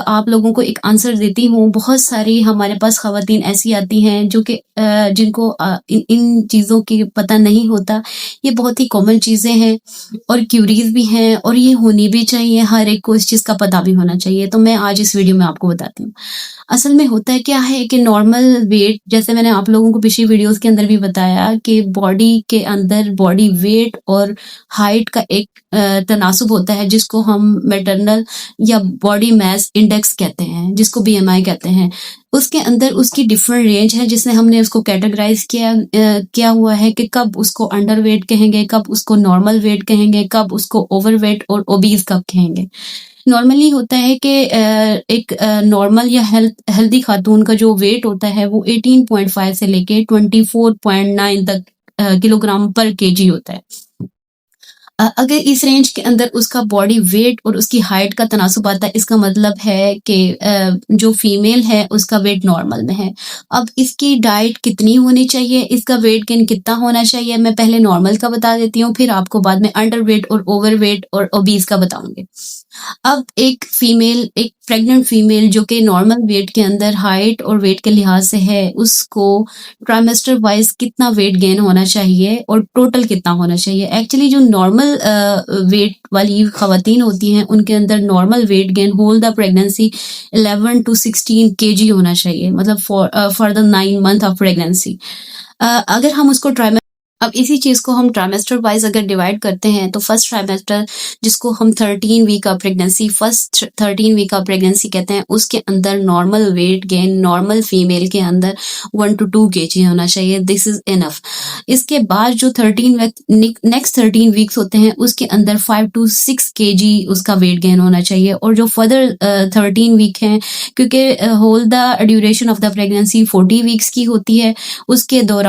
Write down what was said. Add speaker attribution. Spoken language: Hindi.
Speaker 1: आप लोगों को एक आंसर देती हूँ। बहुत सारी हमारे पास ख़वातीन ऐसी आती हैं जो कि जिनको इन चीज़ों की पता नहीं होता। ये बहुत ही कॉमन चीज़ें हैं और क्यूरीज़ भी हैं और ये होनी भी चाहिए, हर एक को इस चीज़ का पता भी होना चाहिए। तो मैं आज इस वीडियो में आपको बताती हूँ। असल में होता है क्या है कि नॉर्मल वेट, जैसे मैंने आप लोगों को पिछली वीडियोस के अंदर भी बताया कि बॉडी के अंदर बॉडी वेट और हाइट का एक तनासुब होता है, जिसको हम मैटरनल या बॉडी मास इंडेक्स कहते हैं, जिसको बीएमआई कहते हैं। उसके अंदर उसकी डिफरेंट रेंज है, जिसमें हमने उसको कैटेगराइज किया हुआ है कि कब उसको अंडर वेट कहेंगे, कब उसको नॉर्मल वेट कहेंगे, कब उसको ओवर वेट और ओबीज कब कहेंगे। नॉर्मली होता है कि एक नॉर्मल या हेल्दी खातून का जो वेट होता है वो 18.5 से लेके 24.9 तक किलोग्राम पर केजी होता है। अगर इस रेंज के अंदर उसका बॉडी वेट और उसकी हाइट का तनासुब आता है, इसका मतलब है कि जो फीमेल है उसका वेट नॉर्मल में है। अब इसकी डाइट कितनी होनी चाहिए, इसका वेट गेन कितना होना चाहिए, मैं पहले नॉर्मल का बता देती हूँ, फिर आपको बाद में अंडर वेट और ओवर वेट और ओबीज का बताऊंगी। अब एक प्रेग्नेंट फीमेल जो कि नॉर्मल वेट के अंदर हाइट और वेट के लिहाज से है, उसको ट्राइमेस्टर वाइज कितना वेट गेन होना चाहिए और टोटल कितना होना चाहिए। एक्चुअली जो नॉर्मल वेट वाली खवातीन होती हैं, उनके अंदर normal weight gain whole the pregnancy 11 to 16 KG होना चाहिए, मतलब for the 9 month of pregnancy. अगर हम उसको अब इसी चीज़ को हम ट्राइमेस्टर वाइज अगर डिवाइड करते हैं, तो फर्स्ट ट्राइमेस्टर, जिसको हम 13 week of pregnancy, first 13 week of pregnancy कहते हैं, उसके अंदर normal weight gain normal female के अंदर 1 to 2 केजी होना चाहिए। This is enough. इसके बाद जो नेक्स्ट 13 वीक्स होते हैं, उसके अंदर 5 to 6 केजी उसका वेट गेन होना चाहिए। और जो फर्दर 13 वीक हैं, क्योंकि whole the duration of the pregnancy 40 weeks की होती है, उसके दौरान